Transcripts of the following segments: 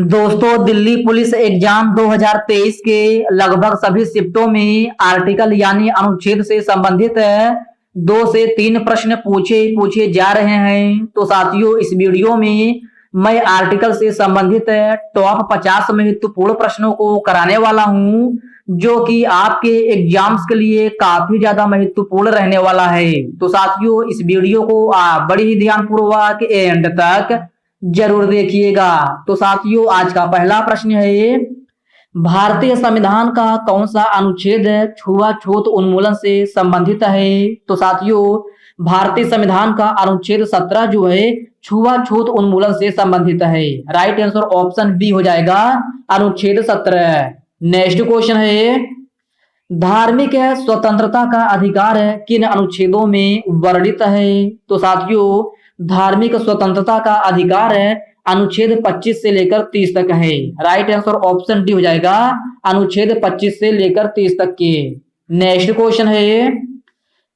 दोस्तों, Delhi police exam 2023 के लगभग सभी शिफ्टों में आर्टिकल यानी अनुच्छेद से संबंधित 2 से 3 प्रश्न पूछे पूछे जा रहे हैं। तो साथियों, इस वीडियो में मैं आर्टिकल से संबंधित टॉप 50 महत्वपूर्ण प्रश्नों को कराने वाला हूं, जो कि आपके एग्जाम्स के लिए काफी ज्यादा महत्वपूर्ण रहने वाला है। तो साथियों, इस वीडियो को आप बड़ी ही ध्यानपूर्वक एंड तक जरूर देखिएगा। तो साथियों, आज का पहला प्रश्न है, भारतीय संविधान का कौन सा अनुच्छेद छुआछूत उन्मूलन से संबंधित है? तो साथियों, भारतीय संविधान का अनुच्छेद 17 जो है छुआछूत उन्मूलन से संबंधित है। राइट आंसर ऑप्शन बी हो जाएगा, अनुच्छेद 17। नेक्स्ट क्वेश्चन है, धार्मिक स्वतंत्रता का अधिकार किन अनुच्छेदों में वर्णित है? तो साथियों, धार्मिक स्वतंत्रता का अधिकार अनुच्छेद 25 से लेकर 30 तक है। राइट आंसर ऑप्शन डी हो जाएगा, अनुच्छेद 25 से लेकर 30 तक के। नेक्स्ट क्वेश्चन है,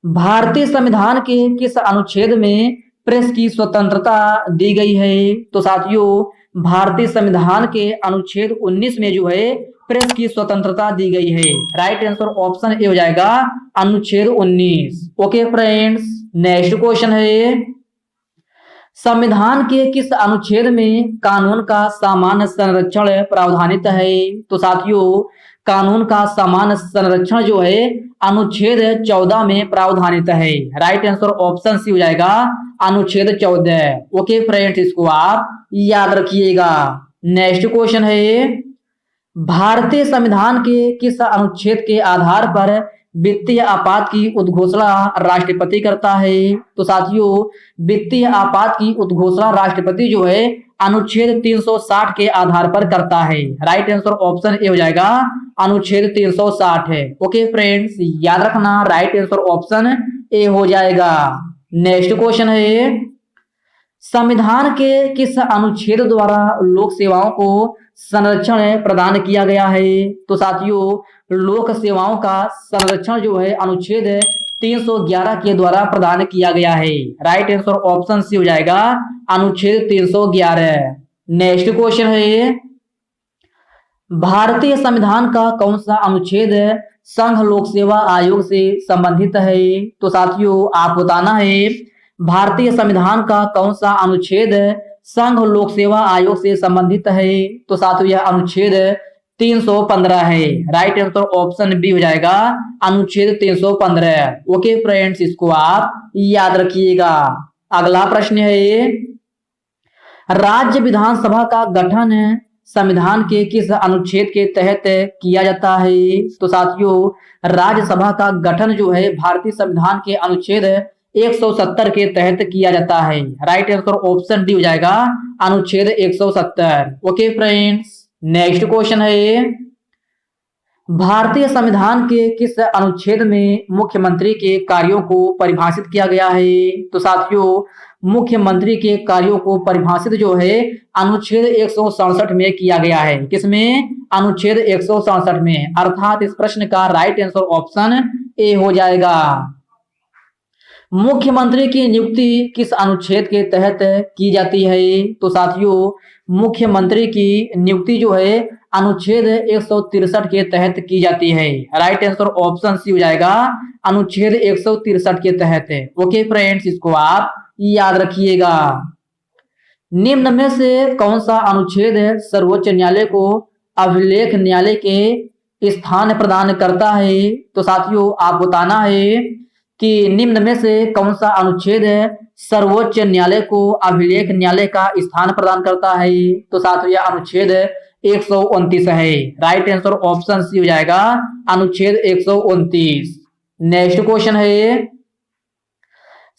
भारतीय संविधान के किस अनुच्छेद में प्रेस की स्वतंत्रता दी गई है? तो साथियों, भारतीय संविधान के अनुच्छेद 19 में जो है प्रेस की स्वतंत्रता दी गई है। राइट आंसर ऑप्शन ए हो जाएगा, अनुच्छेद 19। ओके फ्रेंड्स, नेक्स्ट क्वेश्चन है, संविधान के किस अनुच्छेद में कानून का सामान्य संरक्षण प्रावधानित है? तो साथियों, कानून का सामान्य संरक्षण जो है अनुच्छेद 14 में प्रावधानित है। राइट आंसर ऑप्शन सी हो जाएगा, अनुच्छेद 14। ओके फ्रेंड्स, इसको आप याद रखिएगा। नेक्स्ट क्वेश्चन है, भारतीय संविधान के किस अनुच्छेद के आधार पर वित्तीय आपात की उद्घोषणा राष्ट्रपति करता है? तो साथियों, वित्तीय आपात की उद्घोषणा राष्ट्रपति जो है अनुच्छेद 360 के आधार पर करता है। राइट आंसर ऑप्शन ए हो जाएगा, अनुच्छेद 360 है। ओके फ्रेंड्स, याद रखना, राइट आंसर ऑप्शन ए हो जाएगा। नेक्स्ट क्वेश्चन है, संविधान के किस अनुच्छेद द्वारा लोक सेवाओं को संरक्षण प्रदान किया गया है? तो साथियों, लोक सेवाओं का संरक्षण जो है अनुच्छेद 311 के द्वारा प्रदान किया गया है। राइट आंसर ऑप्शन सी हो जाएगा, अनुच्छेद 311। नेक्स्ट क्वेश्चन है, भारतीय संविधान का कौन सा अनुच्छेद संघ लोक सेवा आयोग से संबंधित है? तो साथियों, आप बताना है भारतीय संविधान का कौन सा अनुच्छेद संघ लोक सेवा आयोग से संबंधित है? तो साथियों, यह अनुच्छेद 315 है। राइट आंसर ऑप्शन बी हो जाएगा, अनुच्छेद 315। ओके फ्रेंड्स, इसको आप याद रखिएगा। अगला प्रश्न है, राज्य विधानसभा का गठन संविधान के किस अनुच्छेद के तहत किया जाता है? तो साथियों, राज्यसभा का गठन जो है भारतीय संविधान के अनुच्छेद 170 के तहत किया जाता है। राइट आंसर ऑप्शन डी हो जाएगा, अनुच्छेद 170। ओके फ्रेंड्स, नेक्स्ट क्वेश्चन है, भारतीय संविधान के किस अनुच्छेद में मुख्यमंत्री के कार्यों को परिभाषित किया गया है? तो साथियों, मुख्यमंत्री के कार्यों को परिभाषित जो है अनुच्छेद 167 में किया गया है। किसमें? अनुच्छेद 167 में। अर्थात इस प्रश्न का राइट आंसर ऑप्शन ए हो जाएगा। मुख्यमंत्री की नियुक्ति किस अनुच्छेद के तहत की जाती है? तो साथियों, मुख्यमंत्री की नियुक्ति जो है अनुच्छेद 163 के तहत की जाती है। राइट आंसर ऑप्शन सी हो जाएगा, अनुच्छेद 163 के तहत। ओके फ्रेंड्स, इसको आप याद रखिएगा। निम्न में से कौन सा अनुच्छेद सर्वोच्च न्यायालय को अभिलेख न्यायालय के स्थान प्रदान करता है? तो साथियों, आप बताना है कि निम्न में से कौन सा अनुच्छेद सर्वोच्च न्यायालय को अभिलेख न्यायालय का स्थान प्रदान करता है? तो साथियों, यह अनुच्छेद 129 है। राइट आंसर ऑप्शन सी हो जाएगा, अनुच्छेद 129। नेक्स्ट क्वेश्चन है,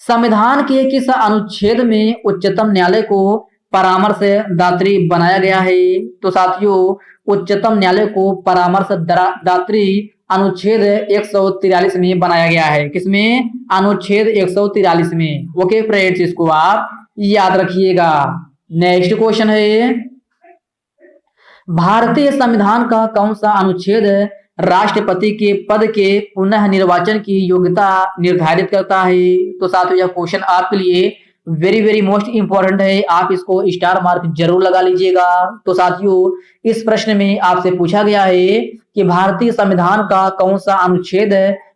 संविधान के किस अनुच्छेद में उच्चतम न्यायालय को परामर्श दात्री बनाया गया है? तो साथियों, उच्चतम न्यायालय को परामर्श दात्री अनुच्छेद 143 में बनाया गया है। किसमें? अनुच्छेद 143 में। ओके फ्रेंड्स, इसको आप याद रखिएगा। नेक्स्ट क्वेश्चन है, भारतीय संविधान का कौन सा अनुच्छेद राष्ट्रपति के पद के पुनः निर्वाचन की योग्यता निर्धारित करता है? तो साथियों, यह क्वेश्चन आपके लिए वेरी वेरी मोस्ट इंपॉर्टेंट है, आप इसको स्टार मार्क जरूर लगा लीजिएगा। तो साथियों, इस प्रश्न में आपसे पूछा गया है कि भारतीय संविधान का कौन सा अनुच्छेद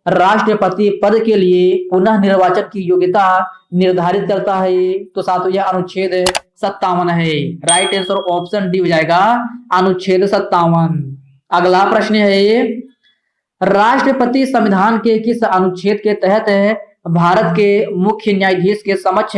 राष्ट्रपति पद के लिए पुनः निर्वाचन की योग्यता निर्धारित करता है? तो साथियों, यह अनुच्छेद 57 है। राइट आंसर ऑप्शन डी हो जाएगा, अनुच्छेद 57। अगला प्रश्न है, राष्ट्रपति संविधान के किस अनुच्छेद के तहत भारत के मुख्य न्यायाधीश के समक्ष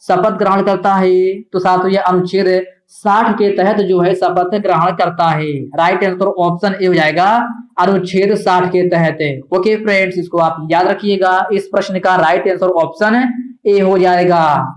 शपथ ग्रहण करता है? तो साथियों, यह अनुच्छेद 60 के तहत जो है शपथ ग्रहण करता है। राइट आंसर ऑप्शन ए हो जाएगा, अनुच्छेद 60 के तहत। ओके फ्रेंड्स, इसको आप याद रखिएगा। इस प्रश्न का राइट आंसर ऑप्शन ए हो जाएगा।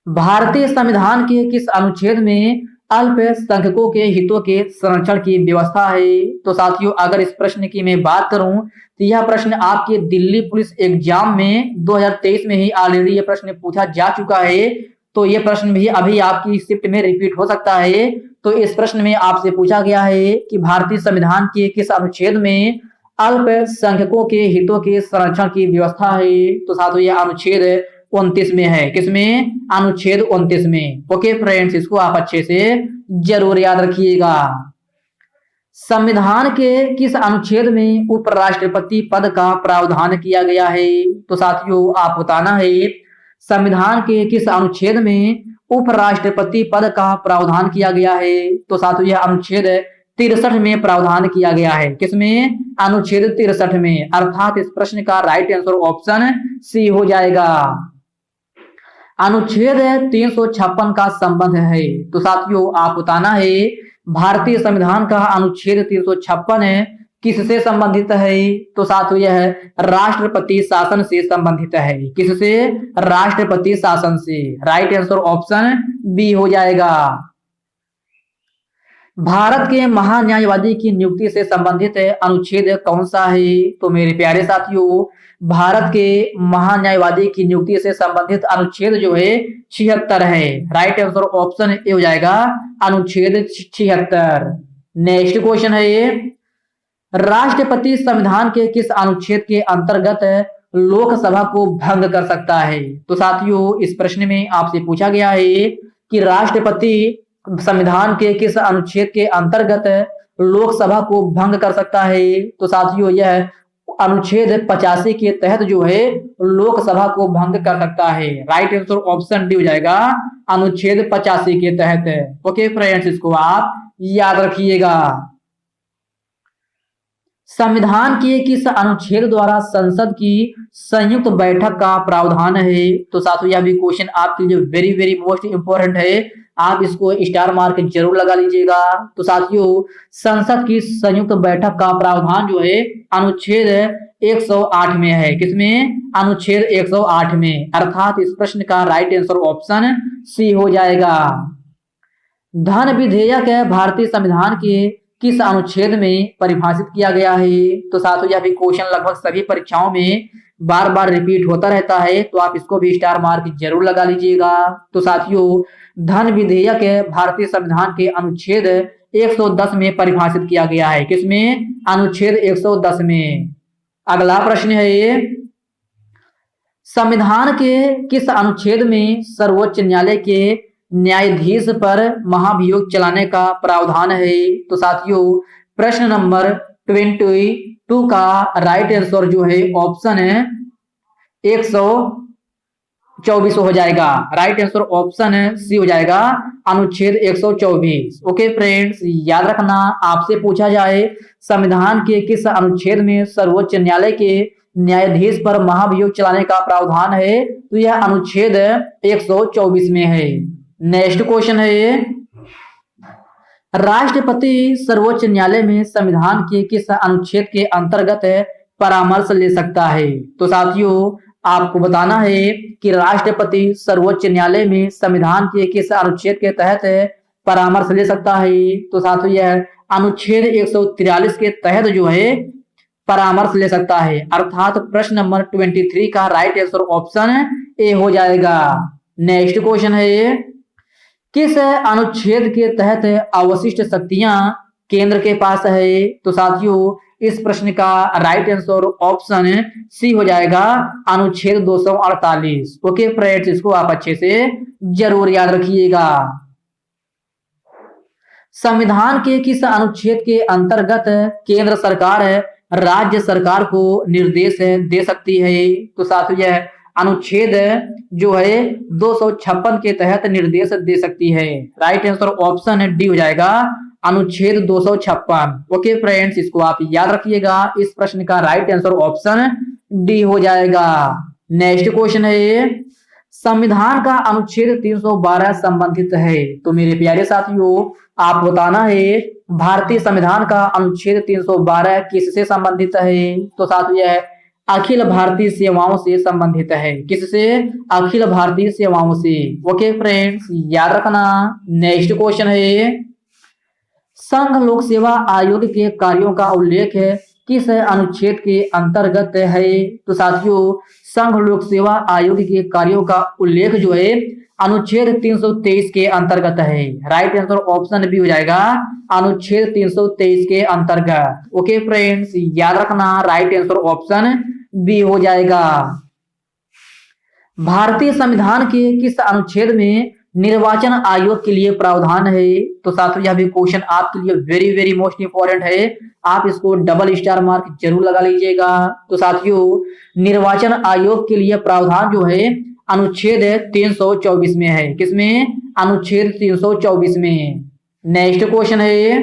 भारतीय संविधान के किस अनुच्छेद में अल्पसंख्यकों के हितों के संरक्षण की व्यवस्था है? तो साथियों, अगर इस प्रश्न की मैं बात करूं तो यह प्रश्न आपके दिल्ली पुलिस एग्जाम में 2023 में ही ऑलरेडी यह प्रश्न पूछा जा चुका है। तो यह प्रश्न भी अभी आपकी शिफ्ट में रिपीट हो सकता है। तो इस प्रश्न में आपसे पूछा गया है कि भारतीय संविधान के किस अनुच्छेद में अल्पसंख्यकों के हितों के संरक्षण की व्यवस्था है? तो साथियों, यह अनुच्छेद 29 में है। किसमें? अनुच्छेद 29 में। ओके फ्रेंड्स, इसको आप अच्छे से जरूर याद रखिएगा। संविधान के किस अनुच्छेद में उपराष्ट्रपति पद का प्रावधान किया गया है? तो साथियों, आप बताना है संविधान के किस अनुच्छेद में उपराष्ट्रपति पद का प्रावधान किया गया है? तो साथियों, यह अनुच्छेद 63 में प्रावधान किया गया है। किसमें? अनुच्छेद 63 में। अर्थात इस प्रश्न का राइट आंसर ऑप्शन सी हो जाएगा। अनुच्छेद 356 का संबंध है। तो साथियों, आप बताना है भारतीय संविधान का अनुच्छेद 356 किससे संबंधित है? तो साथियों, यह राष्ट्रपति शासन से संबंधित है। किससे? राष्ट्रपति शासन से। राइट आंसर ऑप्शन बी हो जाएगा। भारत के महान्यायवादी की नियुक्ति से संबंधित अनुच्छेद कौन सा है? तो मेरे प्यारे साथियों, भारत के महान्यायवादी की नियुक्ति से संबंधित अनुच्छेद जो है 76 है। राइट आंसर ऑप्शन ए हो जाएगा, अनुच्छेद 76। नेक्स्ट क्वेश्चन है ये, राष्ट्रपति संविधान के किस अनुच्छेद के अंतर्गत लोकसभा को भंग कर सकता है? तो साथियों, इस प्रश्न में आपसे पूछा गया है कि राष्ट्रपति संविधान के किस अनुच्छेद के अंतर्गत लोकसभा को भंग कर सकता है? तो साथियों, यह अनुच्छेद 85 के तहत जो है लोकसभा को भंग कर सकता है। राइट आंसर ऑप्शन डी हो जाएगा, अनुच्छेद 85 के तहत। ओके फ्रेंड्स, इसको आप याद रखिएगा। संविधान के किस अनुच्छेद द्वारा संसद की संयुक्त बैठक का प्रावधान है? तो साथियों, यह भी क्वेश्चन आपके लिए वेरी वेरी मोस्ट इंपॉर्टेंट है। आप इसको स्टार मार्क जरूर लगा लीजिएगा। तो साथियों, संसद की संयुक्त बैठक का प्रावधान जो है अनुच्छेद 108 में है। किसमें? अनुच्छेद 108 में। अर्थात इस प्रश्न का राइट आंसर ऑप्शन सी हो जाएगा। धन विधेयक भारतीय संविधान के किस अनुच्छेद में परिभाषित किया गया है? तो साथियों, यह भी क्वेश्चन लगभग सभी परीक्षाओं में बार बार रिपीट होता रहता है। तो आप इसको भी स्टार मार्क जरूर लगा लीजिएगा। तो साथियों, धन विधेयक भारतीय संविधान के अनुच्छेद 110 में परिभाषित किया गया है। किसमें? अनुच्छेद 110 में। अगला प्रश्न है ये, संविधान के किस अनुच्छेद में सर्वोच्च न्यायालय के न्यायाधीश पर महाभियोग चलाने का प्रावधान है? तो साथियों, प्रश्न नंबर 22 का राइट आंसर जो है ऑप्शन है 124 हो जाएगा। राइट आंसर ऑप्शन सी हो जाएगा, अनुच्छेद 124। ओके फ्रेंड्स, याद रखना, आपसे पूछा जाए संविधान के किस अनुच्छेद में सर्वोच्च न्यायालय के न्यायाधीश पर महाभियोग चलाने का प्रावधान है, तो यह अनुच्छेद 124 में है। नेक्स्ट क्वेश्चन है ये, राष्ट्रपति सर्वोच्च न्यायालय में संविधान के किस अनुच्छेद के अंतर्गत परामर्श ले सकता है? तो साथियों, आपको बताना है कि राष्ट्रपति सर्वोच्च न्यायालय में संविधान के किस अनुच्छेद के तहत परामर्श ले सकता है? तो साथियों, यह अनुच्छेद 143 के तहत जो है परामर्श ले सकता है। अर्थात प्रश्न नंबर 23 का राइट आंसर ऑप्शन ए हो जाएगा। नेक्स्ट क्वेश्चन है ये, किस अनुच्छेद के तहत अवशिष्ट शक्तियां केंद्र के पास है? तो साथियों, इस प्रश्न का राइट आंसर ऑप्शन सी हो जाएगा, अनुच्छेद 248। ओके फ्रेंड्स, इसको आप अच्छे से जरूर याद रखिएगा। संविधान के किस अनुच्छेद के अंतर्गत केंद्र सरकार राज्य सरकार को निर्देश दे सकती है? तो साथियों यह अनुच्छेद जो है 256 के तहत निर्देश दे सकती है। राइट आंसर ऑप्शन डी हो जाएगा, अनुच्छेद 256। ओके फ्रेंड्स, इसको आप याद रखिएगा। इस प्रश्न का राइट आंसर ऑप्शन डी हो जाएगा। नेक्स्ट क्वेश्चन है, संविधान का अनुच्छेद 312 संबंधित है। तो मेरे प्यारे साथियों, आप बताना है भारतीय संविधान का अनुच्छेद 312 किससे संबंधित है? तो साथियों यह अखिल भारतीय सेवाओं से संबंधित है। किससे? अखिल भारतीय सेवाओं से। ओके फ्रेंड्स, याद रखना। नेक्स्ट क्वेश्चन है, संघ लोक सेवा आयोग के कार्यों का उल्लेख किस अनुच्छेद के अंतर्गत है? तो साथियों संघ लोक सेवा आयोग के कार्यों का उल्लेख जो है अनुच्छेद 323 के अंतर्गत है। राइट आंसर ऑप्शन बी हो जाएगा, अनुच्छेद 323 के अंतर्गत। ओके फ्रेंड्स, याद रखना। राइट आंसर ऑप्शन बी हो जाएगा। भारतीय संविधान के किस अनुच्छेद में निर्वाचन आयोग के लिए प्रावधान है? तो साथियों यह भी क्वेश्चन आपके लिए वेरी वेरी मोस्ट इंपॉर्टेंट है, आप इसको डबल स्टार मार्क जरूर लगा लीजिएगा। तो साथियों निर्वाचन आयोग के लिए प्रावधान जो है अनुच्छेद 324 में है। किसमें? अनुच्छेद 324 में। नेक्स्ट क्वेश्चन है,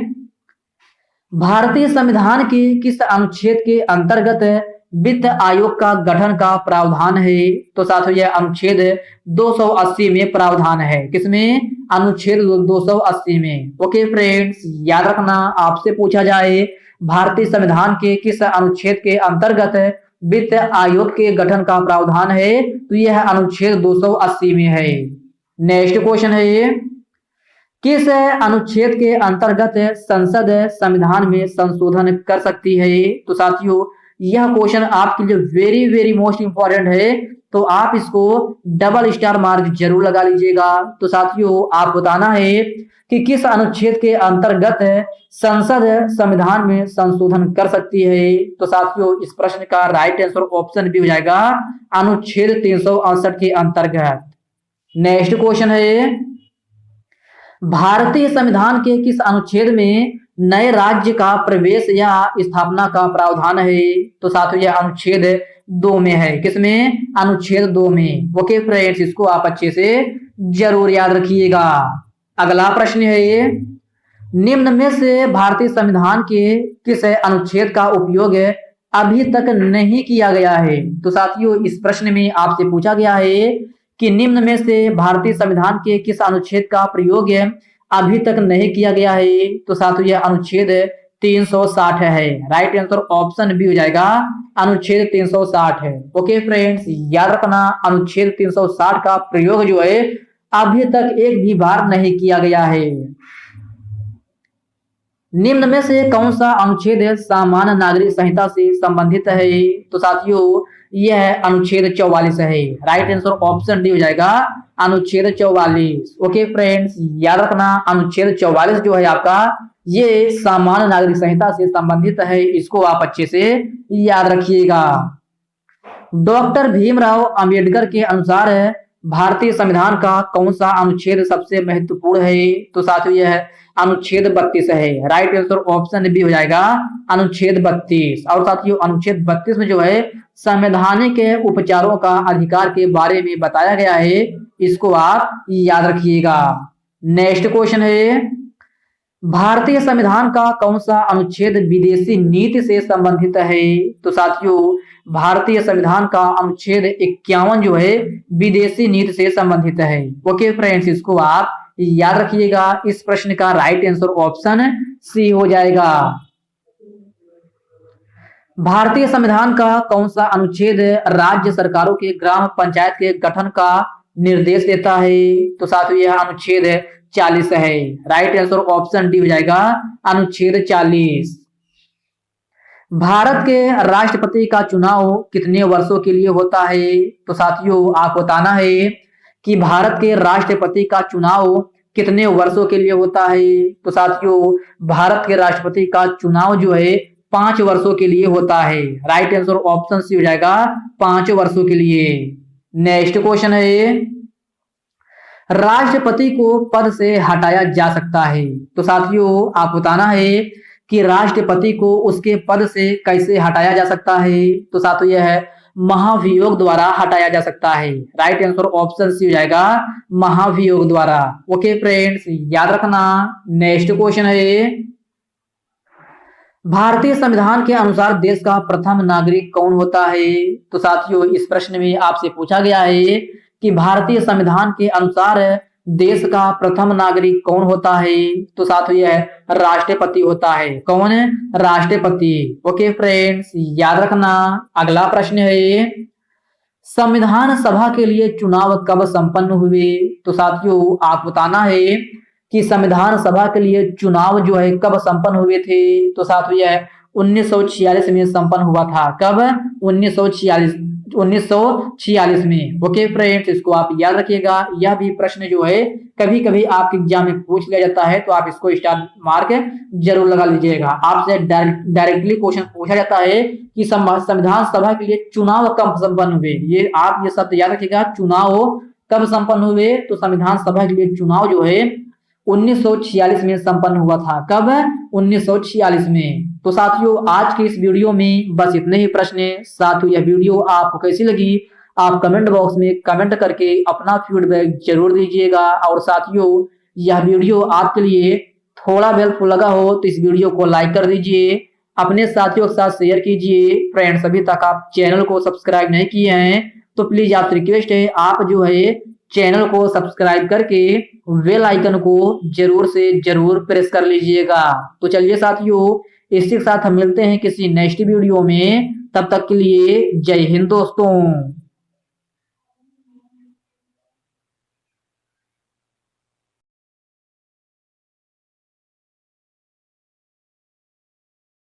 भारतीय संविधान के किस अनुच्छेद के अंतर्गत वित्त आयोग का गठन का प्रावधान है? तो साथियों यह अनुच्छेद 280 में प्रावधान है। किसमें? अनुच्छेद 280 में। ओके फ्रेंड्स, याद रखना। आपसे पूछा जाए भारतीय संविधान के किस अनुच्छेद के अंतर्गत वित्त आयोग के गठन का प्रावधान है, तो यह अनुच्छेद 280 में है। नेक्स्ट क्वेश्चन है, किस अनुच्छेद के अंतर्गत संसद संविधान में संशोधन कर सकती है? तो साथियों यह क्वेश्चन आपके लिए वेरी वेरी मोस्ट इंपॉर्टेंट है, तो आप इसको डबल स्टार मार्क जरूर लगा लीजिएगा। तो साथियों आप बताना है कि किस अनुच्छेद के अंतर्गत संसद संविधान में संशोधन कर सकती है। तो साथियों इस प्रश्न का राइट आंसर ऑप्शन भी हो जाएगा, अनुच्छेद 368 के अंतर्गत। नेक्स्ट क्वेश्चन है, भारतीय संविधान के किस अनुच्छेद में नए राज्य का प्रवेश या स्थापना का प्रावधान है? तो साथियों यह अनुच्छेद 2 में है। किसमें? अनुच्छेद 2 में। ओके फ्रेंड्स, इसको आप अच्छे से जरूर याद रखिएगा। अगला प्रश्न है, निम्न में से भारतीय संविधान के किस अनुच्छेद का उपयोग अभी तक नहीं किया गया है? तो साथियों इस प्रश्न में आपसे पूछा गया है कि निम्न में से भारतीय संविधान के किस अनुच्छेद का प्रयोग अभी तक नहीं किया गया है? तो साथियों यह अनुच्छेद 360 है। राइट आंसर ऑप्शन बी हो जाएगा, अनुच्छेद 360 है। ओके फ्रेंड्स, याद रखना अनुच्छेद 360 का प्रयोग जो है अभी तक एक भी बार नहीं किया गया है। निम्न में से कौन सा अनुच्छेद सामान्य नागरिक संहिता से संबंधित है? तो साथियों यह अनुच्छेद 44 है। राइट आंसर ऑप्शन डी हो जाएगा, अनुच्छेद 44। ओके फ्रेंड्स, याद रखना अनुच्छेद 44 जो है आपका ये सामान्य नागरिक संहिता से संबंधित है, इसको आप अच्छे से याद रखिएगा। डॉक्टर भीमराव अंबेडकर के अनुसार भारतीय संविधान का कौन सा अनुच्छेद सबसे महत्वपूर्ण है? तो साथियों यह अनुच्छेद 32 है। राइट आंसर ऑप्शन बी हो जाएगा, अनुच्छेद 32। और साथियों अनुच्छेद 32 में जो है संवैधानिक उपचारों का अधिकार के बारे में बताया गया है, इसको आप याद रखिएगा। नेक्स्ट क्वेश्चन है, भारतीय संविधान का कौन सा अनुच्छेद विदेशी नीति से संबंधित है? तो साथियों भारतीय संविधान का अनुच्छेद 51 जो है विदेशी नीति से संबंधित है। ओके फ्रेंड्स, इसको आप याद रखिएगा। इस प्रश्न का राइट आंसर ऑप्शन सी हो जाएगा। भारतीय संविधान का कौन सा अनुच्छेद राज्य सरकारों के ग्राम पंचायत के गठन का निर्देश देता है? तो साथियों यह अनुच्छेद 40 है। राइट आंसर ऑप्शन डी हो जाएगा, अनुच्छेद 40। भारत के राष्ट्रपति का चुनाव कितने वर्षों के लिए होता है? तो साथियों आप बताना है कि भारत के राष्ट्रपति का चुनाव कितने वर्षों के लिए होता है। तो साथियों भारत के राष्ट्रपति का चुनाव जो है 5 वर्षों के लिए होता है। राइट आंसर ऑप्शन सी हो जाएगा 5 वर्षों के लिए। नेक्स्ट क्वेश्चन है, राष्ट्रपति को पद से हटाया जा सकता है। तो साथियों आप बताना है कि राष्ट्रपति को उसके पद से कैसे हटाया जा सकता है। तो साथियों यह है महाभियोग द्वारा हटाया जा सकता है। राइट आंसर ऑप्शन सी हो जाएगा महाभियोग द्वारा। ओके फ्रेंड्स याद रखना। नेक्स्ट क्वेश्चन है, भारतीय संविधान के अनुसार देश का प्रथम नागरिक कौन होता है। तो साथियों इस प्रश्न में आपसे पूछा गया है कि भारतीय संविधान के अनुसार देश का प्रथम नागरिक कौन होता है। तो साथियों यह राष्ट्रपति होता है। कौन है? राष्ट्रपति। ओके फ्रेंड्स याद रखना। अगला प्रश्न है, संविधान सभा के लिए चुनाव कब संपन्न हुए। तो साथियों आप बताना है कि संविधान सभा के लिए चुनाव जो है कब संपन्न हुए थे। तो साथियों यह 1946 में संपन्न हुआ था। कब? 1946 में। ओके फ्रेंड्स इसको आप याद रखिएगा। यह भी प्रश्न जो है कभी कभी आपके एग्जाम में पूछ लिया जाता है, तो आप इसको स्टार मार्क जरूर लगा लीजिएगा। आपसे डायरेक्टली क्वेश्चन पूछा जाता है कि संविधान सभा के लिए चुनाव कब संपन्न हुए। ये आप ये शब्द याद रखिएगा, चुनाव कब संपन्न हुए। तो संविधान सभा के लिए चुनाव जो है 1946 में संपन्न हुआ था। कब? 1946 में। तो साथियों आज की इस वीडियो में बस इतने ही प्रश्न। साथियों यह वीडियो आपको कैसी लगी आप कमेंट बॉक्स में कमेंट करके अपना फीडबैक जरूर दीजिएगा। और साथियों यह वीडियो आपके लिए थोड़ा हेल्पफुल लगा हो तो इस वीडियो को लाइक कर दीजिए, अपने साथियों के साथ शेयर कीजिए। फ्रेंड्स अभी तक आप चैनल को सब्सक्राइब नहीं किए हैं तो प्लीज आपसे रिक्वेस्ट है आप जो है चैनल को सब्सक्राइब करके बेल आइकन को जरूर से जरूर प्रेस कर लीजिएगा। तो चलिए साथियों इसी के साथ हम मिलते हैं किसी नेक्स्ट वीडियो में। तब तक के लिए जय हिंद दोस्तों।